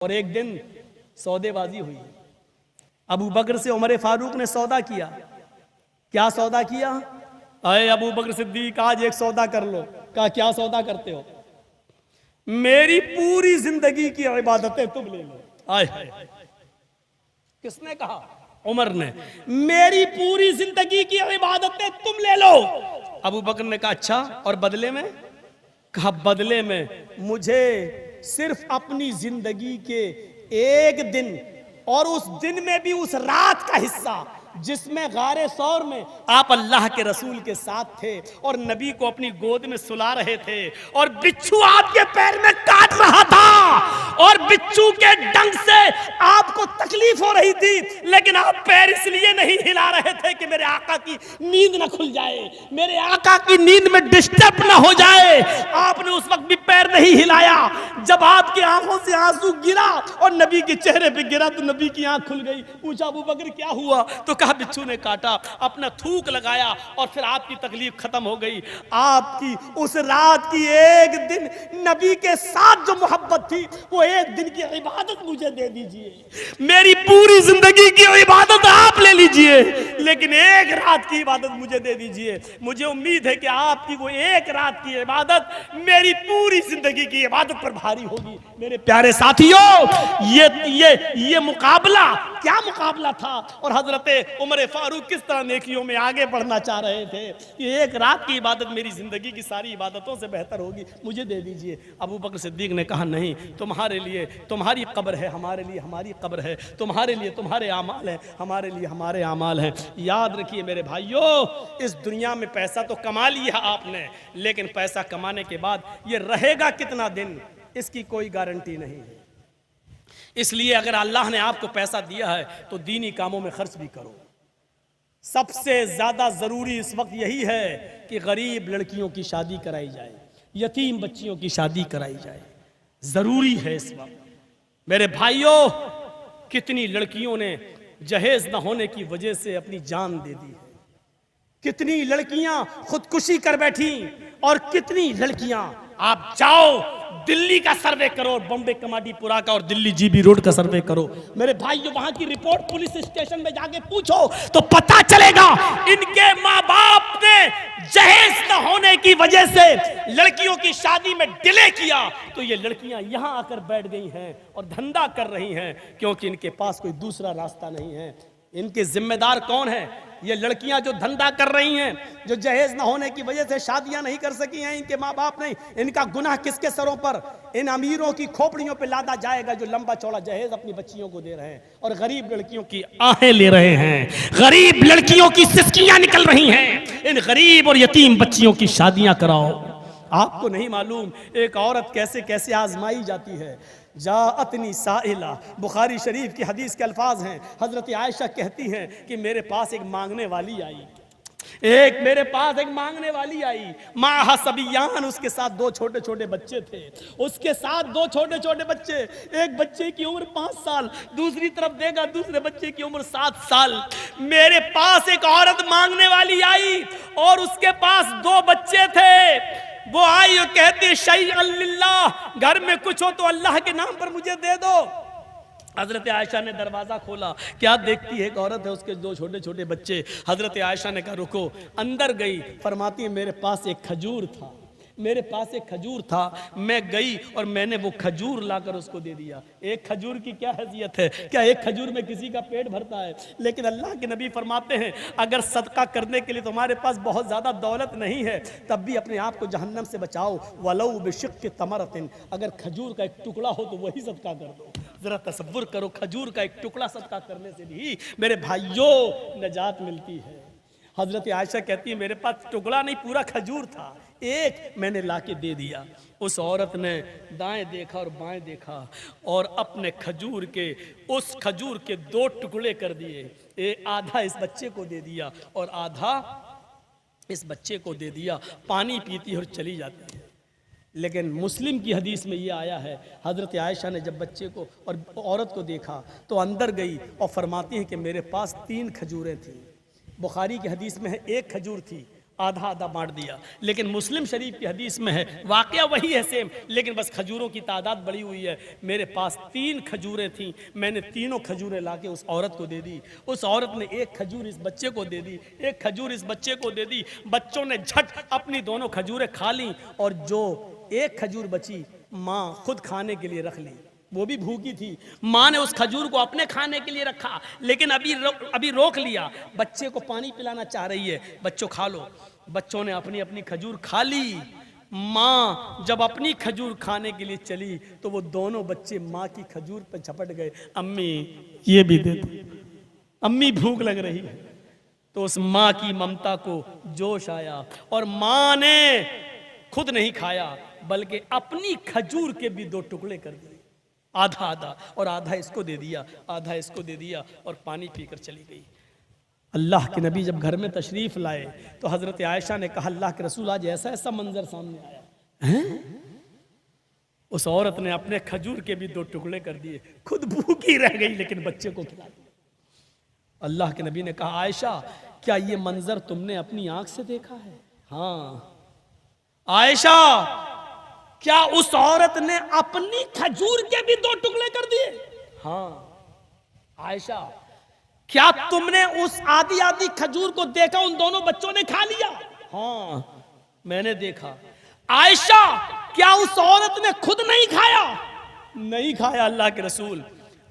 और एक दिन सौदेबाजी हुई। अबू बकर से उमर फारूक ने सौदा किया। क्या सौदा किया? अरे अबू बकर सिद्दीक आज एक सौदा कर लो। कहा क्या सौदा करते हो? मेरी पूरी जिंदगी की इबादतें तुम ले लो। आए हाय, किसने कहा? उमर ने। मेरी पूरी जिंदगी की इबादतें तुम ले लो। अबू बकर ने कहा अच्छा, और बदले में? कहा बदले में मुझे सिर्फ अपनी जिंदगी के एक दिन, और उस दिन में भी उस रात का हिस्सा जिसमें गारे सौर में आप अल्लाह के रसूल के साथ थे और नबी को अपनी गोद में सुला रहे थे और बिच्छू आपके पैर में काट रहा था और बिच्छू के डंक से आपको तकलीफ हो रही थी, लेकिन आप पैर इसलिए नहीं हिला रहे थे कि मेरे आका की नींद ना खुल जाए, मेरे आका की नींद में डिस्टर्ब ना हो जाए। आपने उस वक्त भी पैर नहीं हिलाया। जब आपकी आंखों से आंसू गिरा और नबी के चेहरे पे गिरा तो नबी की आंख खुल गई। पूछा अबू बकर क्या हुआ? तो कहा बिच्छू ने काटा। अपना थूक लगाया और फिर आपकी तकलीफ खत्म हो गई। आपकी उस रात की एक दिन नबी के साथ जो मोहब्बत थी वो एक दिन की इबादत मुझे दे दीजिए। मेरी पूरी जिंदगी की इबादत आप ले लीजिए, लेकिन एक रात की इबादत मुझे दे दीजिए। मुझे उम्मीद है कि आपकी वो एक रात की इबादत मेरी पूरी जिंदगी की इबादत पर भारी होगी। मेरे प्यारे साथियों, ये मुकाबला क्या मुकाबला था, और हजरत उमर फारूक किस तरह नेकियों में आगे बढ़ना चाह रहे थे। ये एक रात की इबादत मेरी जिंदगी की सारी इबादतों से बेहतर होगी, मुझे दे दीजिए। अबू बकर सिद्दीक ने कहा नहीं, तुम्हारे लिए तुम्हारी कब्र है, हमारे लिए हमारी कब्र है, तुम्हारे लिए तुम्हारे आमाल हैं, हमारे लिए हमारे आमाल हैं। याद रखिए मेरे भाइयों, इस दुनिया में पैसा तो कमा लिया आपने, लेकिन पैसा कमाने के बाद ये रहेगा कितना दिन इसकी कोई गारंटी नहीं है। इसलिए अगर अल्लाह ने आपको पैसा दिया है तो दीनी कामों में खर्च भी करो। सबसे ज्यादा जरूरी इस वक्त यही है कि गरीब लड़कियों की शादी कराई जाए, यतीम बच्चियों की शादी कराई जाए, जरूरी है इस वक्त। मेरे भाइयों, कितनी लड़कियों ने जहेज न होने की वजह से अपनी जान दे दी है, कितनी लड़कियां खुदकुशी कर बैठी, और कितनी लड़कियां, आप जाओ दिल्ली का सर्वे करो, बॉम्बे कमाटीपुरा का और दिल्ली जीबी रोड का सर्वे करो मेरे भाइयों, वहां की रिपोर्ट पुलिस स्टेशन में जाके पूछो तो पता चलेगा इनके माँ बाप ने जहेज न होने की वजह से लड़कियों की शादी में डिले किया, तो ये लड़कियां यहां आकर बैठ गई हैं और धंधा कर रही हैं, क्योंकि इनके पास कोई दूसरा रास्ता नहीं है। इनके जिम्मेदार कौन है? ये लड़कियां जो धंधा कर रही हैं, जो जहेज न होने की वजह से शादियां नहीं कर सकी हैं, इनके माँ बाप नहीं। इनका गुनाह किसके सरों पर? इन अमीरों की खोपड़ियों पे लादा जाएगा जो लंबा चौड़ा जहेज अपनी बच्चियों को दे रहे हैं और गरीब लड़कियों की आहें ले रहे हैं, गरीब लड़कियों की सिसकियां निकल रही हैं। इन गरीब और यतीम बच्चियों की शादियां कराओ। आपको नहीं मालूम एक औरत कैसे कैसे आजमाई जाती है। जाअतनी साइला, बुखारी शरीफ की हदीस के अल्फाज हैं, हजरत आयशा कहती हैं कि मेरे पास एक मांगने वाली आई, मेरे पास एक मांगने वाली आई, माहा सबियान, उसके साथ दो छोटे छोटे बच्चे थे, उसके साथ दो छोटे छोटे बच्चे, एक बच्चे की उम्र 5 साल, दूसरी तरफ देखा दूसरे बच्चे की उम्र 7 साल। मेरे पास एक औरत मांगने वाली आई और उसके पास 2 बच्चे थे। वो आई और कहती शैअन लिल्लाह, घर में कुछ हो तो अल्लाह के नाम पर मुझे दे दो। हजरत आयशा ने दरवाजा खोला, क्या देखती है एक औरत है, उसके 2 छोटे छोटे बच्चे। हजरत आयशा ने कहा रुको। अंदर गई, फरमाती है मेरे पास एक खजूर था, मेरे पास एक खजूर था, मैं गई और मैंने वो खजूर लाकर उसको दे दिया। एक खजूर की क्या हैसियत है? क्या एक खजूर में किसी का पेट भरता है? लेकिन अल्लाह के नबी फरमाते हैं अगर सदका करने के लिए तुम्हारे पास बहुत ज़्यादा दौलत नहीं है तब भी अपने आप को जहन्नम से बचाओ। वलौ बिशिक्कि तमरतिन, अगर खजूर का एक टुकड़ा हो तो वही सदका कर दो। ज़रा तसव्वुर करो, खजूर का एक टुकड़ा सदका करने से भी मेरे भाइयों नजात मिलती है। हजरत आयशा कहती है मेरे पास टुकड़ा नहीं, पूरा खजूर था, एक मैंने लाके दे दिया। उस औरत ने दाएं देखा और बाएं देखा और अपने खजूर के, उस खजूर के 2 टुकड़े कर दिए, आधा इस बच्चे को दे दिया और आधा इस बच्चे को दे दिया। पानी पीती और चली जाती है। लेकिन मुस्लिम की हदीस में ये आया है, हज़रत आयशा ने जब बच्चे को और औरत को देखा तो अंदर गई और फरमाती हैं कि मेरे पास 3 खजूरें थीं। बुखारी की हदीस में है 1 खजूर थी, आधा आधा बांट दिया। लेकिन मुस्लिम शरीफ की हदीस में है, वाकया वही है सेम, लेकिन बस खजूरों की तादाद बढ़ी हुई है। मेरे पास 3 खजूरें थीं, मैंने तीनों खजूरें लाके उस औरत को दे दी। उस औरत ने 1 खजूर इस बच्चे को दे दी, 1 खजूर इस बच्चे को दे दी। बच्चों ने झट अपनी दोनों खजूरें खा ली और जो 1 खजूर बची माँ खुद खाने के लिए रख ली। वो भी भूखी थी। माँ ने उस खजूर को अपने खाने के लिए रखा, लेकिन अभी रोक लिया। बच्चे को पानी पिलाना चाह रही है, बच्चों खा लो। बच्चों ने अपनी अपनी खजूर खा ली। माँ जब अपनी खजूर खाने के लिए चली तो वो दोनों बच्चे माँ की खजूर पर झपट गए। अम्मी ये भी दे दो, अम्मी भूख लग रही है। तो उस माँ की ममता को जोश आया और माँ ने खुद नहीं खाया बल्कि अपनी खजूर के भी 2 टुकड़े कर दिए, आधा आधा, और आधा इसको दे दिया, आधा इसको दे दिया और पानी पीकर चली गई। अल्लाह के नबी जब घर में तशरीफ लाए तो हजरत आयशा ने कहा, अल्लाह के रसूल आज ऐसा ऐसा मंजर सामने आया है। उस औरत ने अपने खजूर के भी 2 टुकड़े कर दिए, खुद भूखी रह गई लेकिन बच्चे को खिला दिया। अल्लाह के नबी ने कहा, आयशा क्या ये मंजर तुमने अपनी आंख से देखा है? हाँ। आयशा क्या उस औरत ने अपनी खजूर के भी 2 टुकड़े कर दिए? हाँ। आयशा क्या तुमने उस आधी आधी खजूर को देखा, उन दोनों बच्चों ने खा लिया? हाँ मैंने देखा। आयशा क्या उस औरत ने खुद नहीं खाया? नहीं खाया अल्लाह के रसूल।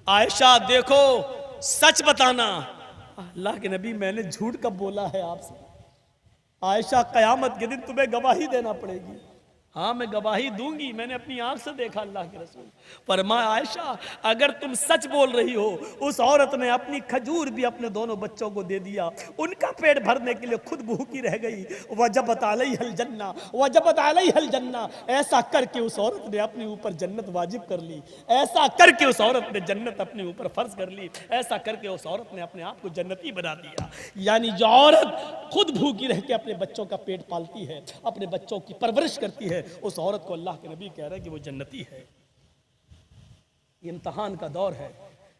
आयशा देखो सच बताना। अल्लाह के नबी मैंने झूठ कब बोला है आपसे? आयशा कयामत के दिन तुम्हें गवाही देना पड़ेगी। हाँ मैं गवाही दूंगी, मैंने अपनी आंख से देखा। अल्लाह के रसूल फरमाया, आयशा अगर तुम सच बोल रही हो, उस औरत ने अपनी खजूर भी अपने दोनों बच्चों को दे दिया, उनका पेट भरने के लिए खुद भूखी रह गई। वजबत अलैहल जन्ना, वजबत अलैहल जन्ना। ऐसा करके उस औरत ने अपने ऊपर जन्नत वाजिब कर ली, ऐसा करके उस औरत ने जन्नत अपने ऊपर फर्ज कर ली, ऐसा करके उस औरत ने अपने आप को जन्नती बना दिया। यानी जो औरत खुद भूखी रह के अपने बच्चों का पेट पालती है, अपने बच्चों की परवरिश करती है, उस औरत को अल्लाह के नबी कह रहे हैं कि वो जन्नती है। ये इम्तिहान का दौर है।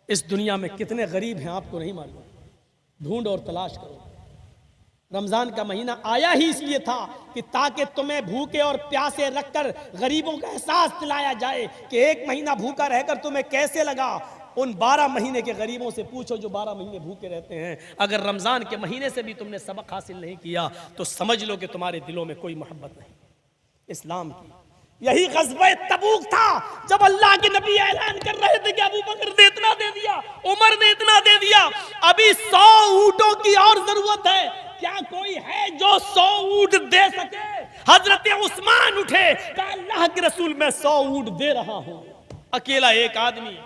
इस दुनिया में कितने गरीब हैं आपको नहीं मालूम, ढूंढ और तलाश करो। रमजान का महीना आया ही इसलिए था कि ताकि तुम्हें भूखे और प्यासे रखकर गरीबों का एहसास दिलाया जाए कि 1 महीना भूखा रहकर तुम्हें कैसे लगा। उन 12 महीने के गरीबों से पूछो जो 12 महीने भूखे रहते हैं। अगर रमजान के महीने से भी तुमने सबक हासिल नहीं किया तो समझ लो कि तुम्हारे दिलों में कोई मोहब्बत नहीं इस्लाम की। यही ग़ज़वा तबूक था जब अल्लाह के नबी ऐलान कर रहे थे कि अबू बकर ने इतना दे दिया, उमर ने इतना दे दिया, अभी 100 ऊंटों की और जरूरत है। क्या कोई है जो 100 ऊंट दे सके? हजरत उस्मान उठे, कहा अल्लाह के रसूल मैं 100 ऊंट दे रहा हूं। अकेला एक आदमी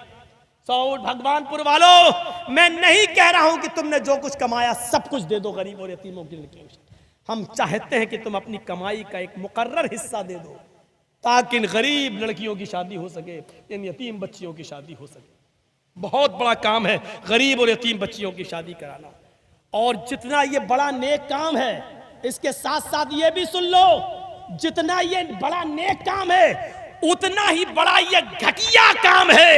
100 ऊंट। भगवानपुर वालों मैं नहीं कह रहा हूं कि तुमने जो कुछ कमाया सब कुछ दे दो गरीब और यतीमों के लिए। हम चाहते हैं कि तुम अपनी कमाई का एक मुकर्रर हिस्सा दे दो ताकि इन गरीब लड़कियों की शादी हो सके, इन यतीम बच्चियों की शादी हो सके। बहुत बड़ा काम है गरीब और यतीम बच्चियों की शादी कराना। और जितना ये बड़ा नेक काम है, इसके साथ साथ ये भी सुन लो, जितना ये बड़ा नेक काम है उतना ही बड़ा ये घटिया काम है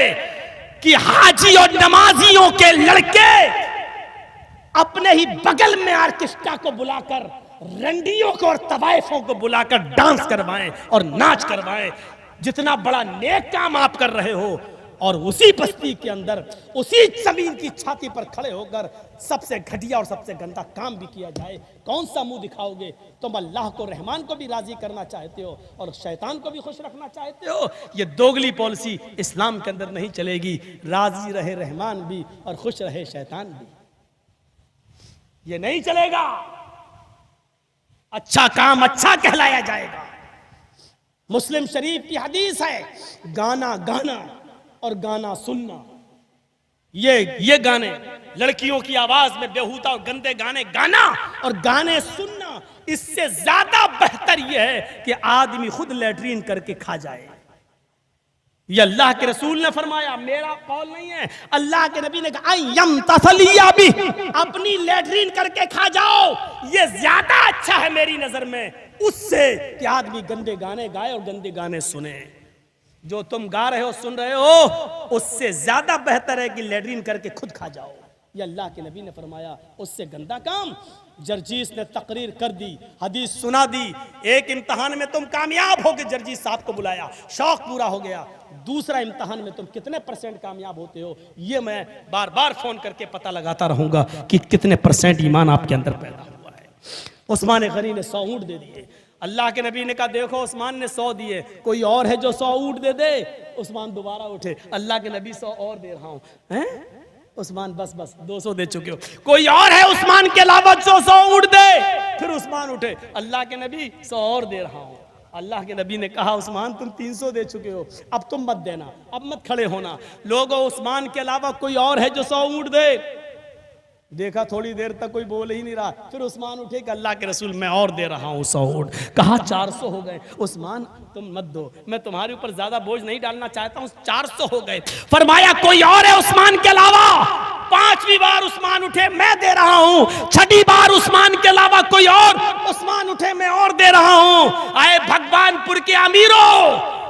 कि हाजी और नमाजियों के लड़के अपने ही बगल में आर्केस्ट्रा को बुलाकर, रंडियों को और तवाइफों को बुलाकर डांस करवाएं और नाच करवाएं। जितना बड़ा नेक काम आप कर रहे हो और उसी बस्ती के अंदर उसी जमीन की छाती पर खड़े होकर सबसे घटिया और सबसे गंदा काम भी किया जाए, कौन सा मुंह दिखाओगे? तुम अल्लाह को, रहमान को भी राजी करना चाहते हो और शैतान को भी खुश रखना चाहते हो। ये दोगली पॉलिसी इस्लाम के अंदर नहीं चलेगी। राजी रहे रहमान भी और खुश रहे शैतान भी, ये नहीं चलेगा। अच्छा काम अच्छा कहलाया जाएगा। मुस्लिम शरीफ की हदीस है, गाना गाना और गाना सुनना, ये गाने, लड़कियों की आवाज में बेहुदा और गंदे गाने गाना और गाने सुनना, इससे ज्यादा बेहतर यह है कि आदमी खुद लैट्रीन करके खा जाए। ये अल्लाह के रसूल ने फरमाया, मेरा कौल नहीं है। अल्लाह के नबी ने कहा यम तसलिया भी, अपनी लैट्रीन करके खा जाओ, ये ज्यादा अच्छा है मेरी नजर में उससे कि आदमी गंदे गाने गाए और गंदे गाने सुने। जो तुम गा रहे हो, सुन रहे हो, उससे ज्यादा बेहतर है कि लैट्रीन करके खुद खा जाओ। ये अल्लाह के नबी ने फरमाया। उससे गंदा काम जर्जीस ने तकरीर कर दी, हदीस सुना दी। एक इम्तहान में तुम कामयाब हो गए, जर्जीस साहब को बुलाया, शौक पूरा हो गया। दूसरा इम्तहान में तुम कितने % कामयाब होते हो, ये मैं बार बार फोन करके पता लगाता रहूंगा कि कितने % ईमान आपके अंदर पैदा हुआ है। उस्मान गनी ने 100 ऊँट दे दिए। अल्लाह के नबी ने कहा देखो उस्मान ने 100 दिए, कोई और है जो 100 ऊँट दे दे। उस्मान दोबारा उठे, अल्लाह के नबी 100 और दे रहा हूं। हैं उस्मान बस 200 दे चुके हो, कोई और है उस्मान के अलावा जो 100 ऊँट दे। फिर उस्मान उठे, अल्लाह के नबी 100 और दे रहा हूं। अल्लाह के नबी ने कहा उस्मान तुम 300 दे चुके हो, अब तुम मत देना, अब मत खड़े होना। लोगों उस्मान के अलावा कोई और है जो 100 ऊँट दे। देखा थोड़ी देर तक कोई बोल ही नहीं रहा। फिर उस्मान उठे कि अल्लाह के रसूल मैं और दे रहा हूँ 100 ऊँट। कहा 400 हो गए। उस्मान तुम मत दो, मैं तुम्हारे ऊपर ज्यादा बोझ नहीं डालना चाहता हूँ। 400 हो गए। फरमाया कोई और है उस्मान के अलावा। 5वीं बार उस्मान उठे, मैं दे रहा हूँ। 6ठी बार उस्मान के अलावा कोई और। उस्मान उठे, मैं और दे रहा हूँ। आए भगवानपुर के अमीरों,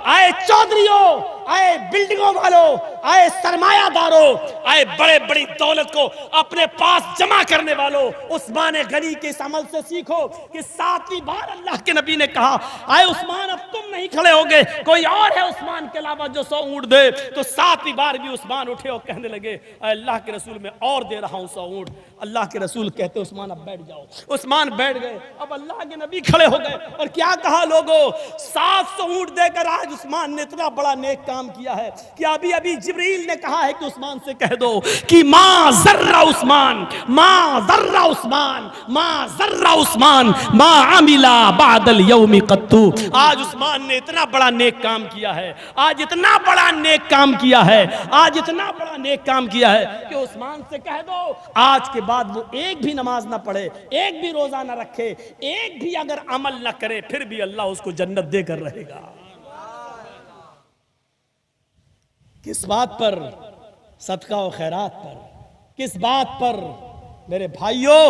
आए चौधरियों, आए बिल्डिंगों वालों, आए सरमायादारों, आए बड़े बड़ी दौलत को अपने पास जमा करने वालों, उस्मान गनी के इस अमल से सीखो कि 7वीं बार अल्लाह के नबी ने कहा आए उस्मान अब तुम नहीं खड़े होगे, कोई और है उस्मान के अलावा जो 100 ऊँट दे। तो 7वीं बार भी उस्मान उठे और कहने लगे अल्लाह के रसूल मैं और दे रहा हूँ 100 ऊँट। अल्लाह के रसूल कहते उस्मान अब बैठ जाओ। उस्मान बैठ गए। अब अल्लाह के नबी खड़े हो गए और क्या कहा लोगों 700 ऊँट देकर आज उस्मान ने इतना बड़ा नेक काम किया है कि अभी अभी जिब्रील ने कहा है कि उस्मान से कह दो कि मां जर्रा उस्मान, मां जर्रा उस्मान, मां जर्रा उस्मान, मां आमिला बादल यौमी कत्तू। आज उस्मान ने इतना बड़ा नेक काम किया है, आज इतना बड़ा नेक काम किया है, आज इतना बड़ा नेक काम किया है कि उस्मान से कह दो आज के बाद वो एक भी नमाज ना पढ़े, एक भी रोजा ना रखे, एक भी अगर अमल ना करे, फिर भी अल्लाह उसको जन्नत देकर रहेगा। किस बात पर? सदका और खैरात पर। किस बात पर? मेरे भाइयों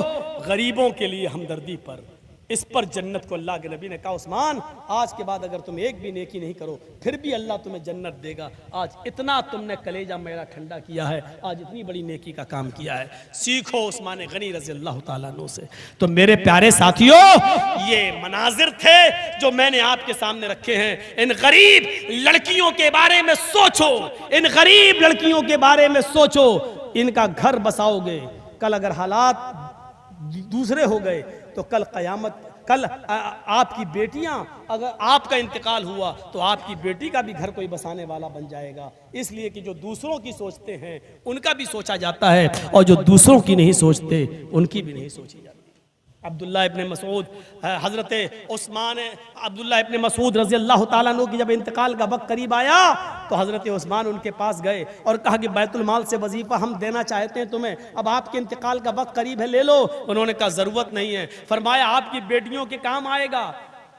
गरीबों के लिए हमदर्दी पर। इस पर जन्नत को अल्लाह के नबी ने कहा उस्मान आज के बाद अगर तुम एक भी नेकी नहीं करो फिर भी अल्लाह तुम्हें जन्नत देगा। आज इतना तुमने कलेजा मेरा ठंडा किया है, आज इतनी बड़ी नेकी का काम किया है। सीखो उस्मान गनी रज़ी अल्लाह ताला अन्हु से। तो मेरे प्यारे साथियों ये मनाजिर थे जो मैंने आपके सामने रखे हैं। इन गरीब लड़कियों के बारे में सोचो, इन गरीब लड़कियों के बारे में सोचो। इनका घर बसाओगे, कल अगर हालात दूसरे हो गए तो कल कयामत, कल आपकी बेटियां, अगर आपका इंतकाल हुआ तो आपकी बेटी का भी घर कोई बसाने वाला बन जाएगा। इसलिए कि जो दूसरों की सोचते हैं उनका भी सोचा जाता है और जो दूसरों की नहीं सोचते उनकी भी नहीं सोची जाती। अब्दुल्ला इब्ने मसूद, हज़रत उस्मान अब्दुल्ला इब्ने मसूद रज़ी अल्लाह ताला अन्हु की जब इंतकाल का वक्त करीब आया तो हज़रत उस्मान उनके पास गए और कहा कि बैतुल माल से वजीफ़ा हम देना चाहते हैं तुम्हें, अब आपके इंतकाल का वक्त करीब है, ले लो। उन्होंने कहा ज़रूरत नहीं है। फरमाया आपकी बेटियों के काम आएगा।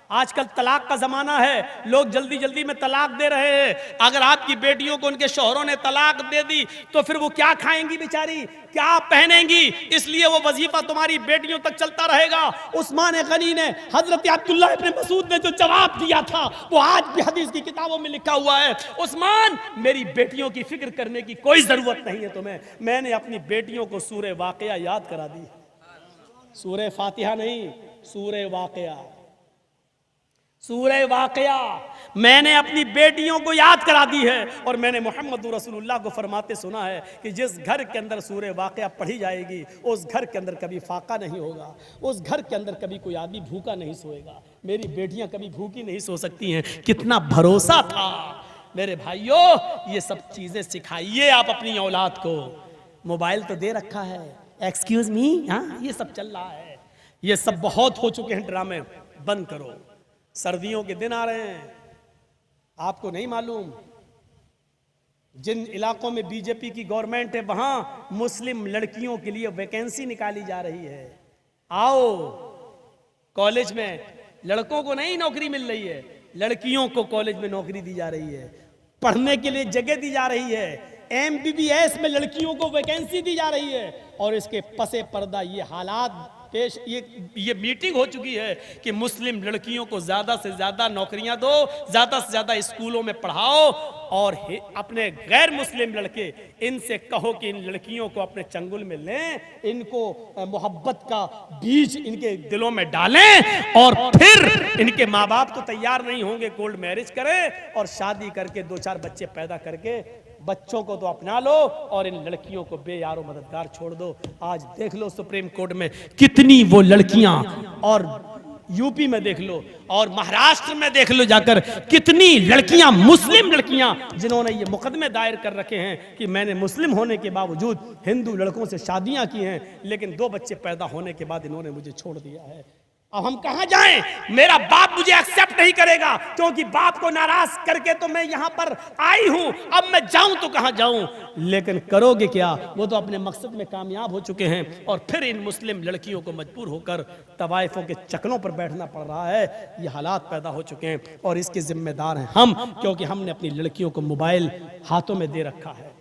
आजकल तलाक का ज़माना है, लोग जल्दी जल्दी में तलाक दे रहे हैं। अगर आपकी बेटियों को उनके शौहरों ने तलाक दे दी तो फिर वो क्या खाएंगी बेचारी, क्या पहनेंगी, इसलिए वो वजीफा तुम्हारी बेटियों तक चलता रहेगा। उस्मान गनी ने हजरत अब्दुल्ला इब्ने मसूद ने जो जवाब दिया था वो आज भी हदीस की किताबों में लिखा हुआ है। उस्मान मेरी बेटियों की फिक्र करने की कोई जरूरत नहीं है तुम्हें, मैंने अपनी बेटियों को सूरे वाक़या याद करा दी। सूरे फातिहा नहीं, सूरे वाक़या, सूरे वाक़या मैंने अपनी बेटियों को याद करा दी है। और मैंने मोहम्मद रसूलुल्लाह को फरमाते सुना है कि जिस घर के अंदर सूरे वाक़या पढ़ी जाएगी उस घर के अंदर कभी फाका नहीं होगा, उस घर के अंदर कभी कोई आदमी भूखा नहीं सोएगा। मेरी बेटियां कभी भूखी नहीं सो सकती हैं। कितना भरोसा था मेरे भाइयों। ये सब चीज़ें सिखाइए आप अपनी औलाद को। मोबाइल तो दे रखा है, एक्सक्यूज़ मी, हाँ ये सब चल रहा है, ये सब बहुत हो चुके हैं ड्रामे, बंद करो। सर्दियों के दिन आ रहे हैं, आपको नहीं मालूम जिन इलाकों में बीजेपी की गवर्नमेंट है वहां मुस्लिम लड़कियों के लिए वैकेंसी निकाली जा रही है। आओ कॉलेज में, लड़कों को नहीं नौकरी मिल रही है, लड़कियों को कॉलेज में नौकरी दी जा रही है, पढ़ने के लिए जगह दी जा रही है। MBBS में लड़कियों को वैकेंसी दी जा रही है और इसके पसे पर्दा ये हालात पेश ये मीटिंग हो चुकी है कि मुस्लिम लड़कियों को ज्यादा से ज्यादा नौकरियां दो, ज्यादा से ज्यादा स्कूलों में पढ़ाओ, और अपने गैर मुस्लिम लड़के इनसे कहो कि इन लड़कियों को अपने चंगुल में लें, इनको मोहब्बत का बीज इनके दिलों में डालें, और फिर इनके माँ बाप तो तैयार नहीं होंगे, कोल्ड मैरिज करें और शादी करके 2-4 बच्चे पैदा करके बच्चों को तो अपना लो और इन लड़कियों को बेयारो मददगार छोड़ दो। आज देख लो सुप्रीम कोर्ट में कितनी वो लड़कियां, और यूपी में देख लो और महाराष्ट्र में देख लो जाकर कितनी लड़कियां, मुस्लिम लड़कियां, जिन्होंने ये मुकदमे दायर कर रखे हैं कि मैंने मुस्लिम होने के बावजूद हिंदू लड़कों से शादियां की हैं, लेकिन 2 बच्चे पैदा होने के बाद इन्होंने मुझे छोड़ दिया है। अब हम कहां जाएं? मेरा बाप मुझे एक्सेप्ट नहीं करेगा, क्योंकि बाप को नाराज करके तो मैं यहां पर आई हूं, अब मैं जाऊं तो कहां जाऊं? लेकिन करोगे क्या? वो तो अपने मकसद में कामयाब हो चुके हैं, और फिर इन मुस्लिम लड़कियों को मजबूर होकर तवाइफों के चकलों पर बैठना पड़ रहा है। ये हालात पैदा हो चुके हैं और इसके जिम्मेदार हैं हम, क्योंकि हमने अपनी लड़कियों को मोबाइल हाथों में दे रखा है।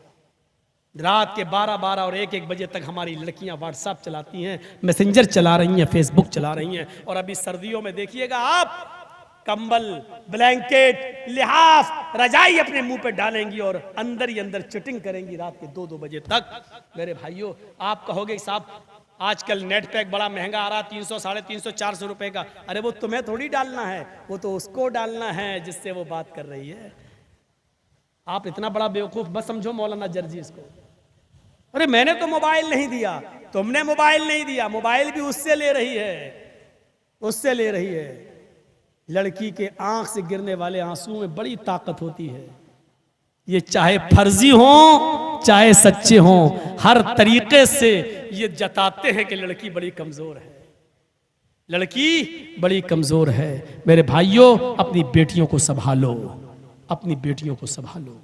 रात के 12-12 और 1-1 बजे तक हमारी लड़कियां व्हाट्सएप चलाती हैं, मैसेंजर चला रही हैं, फेसबुक चला रही हैं, और अभी सर्दियों में देखिएगा आप, कंबल, ब्लैंकेट, लिहाफ, रजाई अपने मुंह पे डालेंगी और अंदर ही अंदर चैटिंग करेंगी रात के 2-2 बजे तक। मेरे भाइयों, आप कहोगे साहब आजकल नेट पैक बड़ा महंगा आ रहा, 300, 350, 400 रुपए का। अरे वो तुम्हें थोड़ी डालना है, वो तो उसको डालना है जिससे वो बात कर रही है। आप इतना बड़ा बेवकूफ बस समझो मौलाना जर्जीस को। अरे मैंने तो मोबाइल नहीं दिया, तुमने मोबाइल नहीं दिया, मोबाइल भी उससे ले रही है, उससे ले रही है। लड़की के आंख से गिरने वाले आंसू में बड़ी ताकत होती है। ये चाहे फर्जी हो चाहे सच्चे हो, हर तरीके से ये जताते हैं कि लड़की बड़ी कमजोर है, लड़की बड़ी कमजोर है। मेरे भाइयों, अपनी बेटियों को संभालो, अपनी बेटियों को संभालो,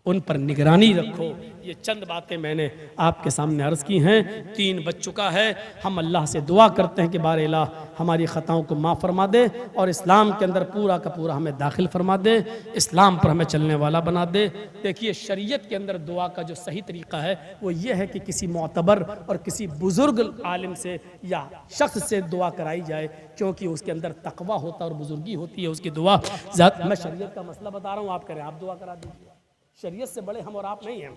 उन पर निगरानी रखो। ये चंद बातें मैंने आपके सामने अर्ज की हैं। 3 बज चुका है। हम अल्लाह से दुआ करते हैं कि बारे अल्लाह हमारी ख़ताओं को माफ़ फरमा दे और इस्लाम के अंदर पूरा का पूरा हमें दाखिल फरमा दे, इस्लाम पर हमें चलने वाला बना दे। देखिए, शरीयत के अंदर दुआ का जो सही तरीका है वो ये है कि किसी मोतबर और किसी बुज़ुर्ग आलिम से या शख्स से दुआ कराई जाए, क्योंकि उसके अंदर तकवा होता है और बुजुर्गी होती है उसकी दुआ। मैं शरीयत का मसला बता रहा हूँ, आप करें, आप दुआ करा दीजिए। शरीयत से बड़े हम और आप नहीं हैं,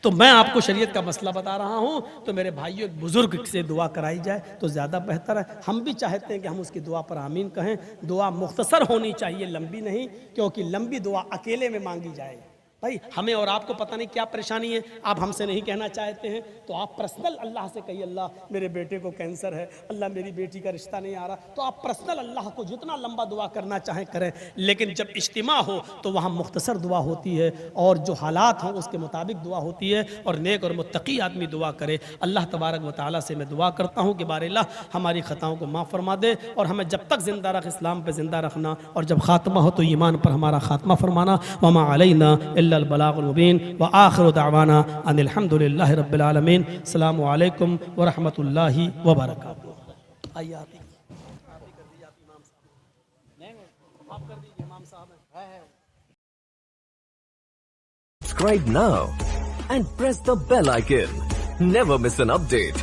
तो मैं आपको शरीयत का मसला बता रहा हूं। तो मेरे भाइयों, एक बुजुर्ग से दुआ कराई जाए तो ज़्यादा बेहतर है। हम भी चाहते हैं कि हम उसकी दुआ पर आमीन कहें। दुआ मुख्तसर होनी चाहिए, लंबी नहीं, क्योंकि लंबी दुआ अकेले में मांगी जाए। भाई, हमें और आपको पता नहीं क्या परेशानी है, आप हमसे नहीं कहना चाहते हैं तो आप पर्सनल अल्लाह से कहिए, अल्लाह मेरे बेटे को कैंसर है, अल्लाह मेरी बेटी का रिश्ता नहीं आ रहा। तो आप पर्सनल अल्लाह को जितना लंबा दुआ करना चाहें करें, लेकिन जब इज्तिमा हो तो वहाँ मुख्तसर दुआ होती है और जो हालात हों उसके मुताबिक दुआ होती है, और नेक और मुत्तकी आदमी दुआ करे। अल्लाह तबारक व तआला से मैं दुआ करता हूँ कि बारे अल्लाह हमारी ख़ताओं को माफ़ फरमा दे और हमें जब तक ज़िंदा रख इस्लाम पर ज़िंदा रखना, और जब ख़ात्मा हो तो ईमान पर हमारा ख़ात्मा फरमाना। वमा अलैना इल्लल बलागुल मुबीन व आखिरु दावाना अनिल हम्दुलिल्लाहि रब्बिल आलमीन। अस्सलामु अलैकुम व रहमतुल्लाहि व बरकातुहू। आइए आप कर दीजिए, इमाम साहब है। Subscribe now and press the bell icon. Never miss an update.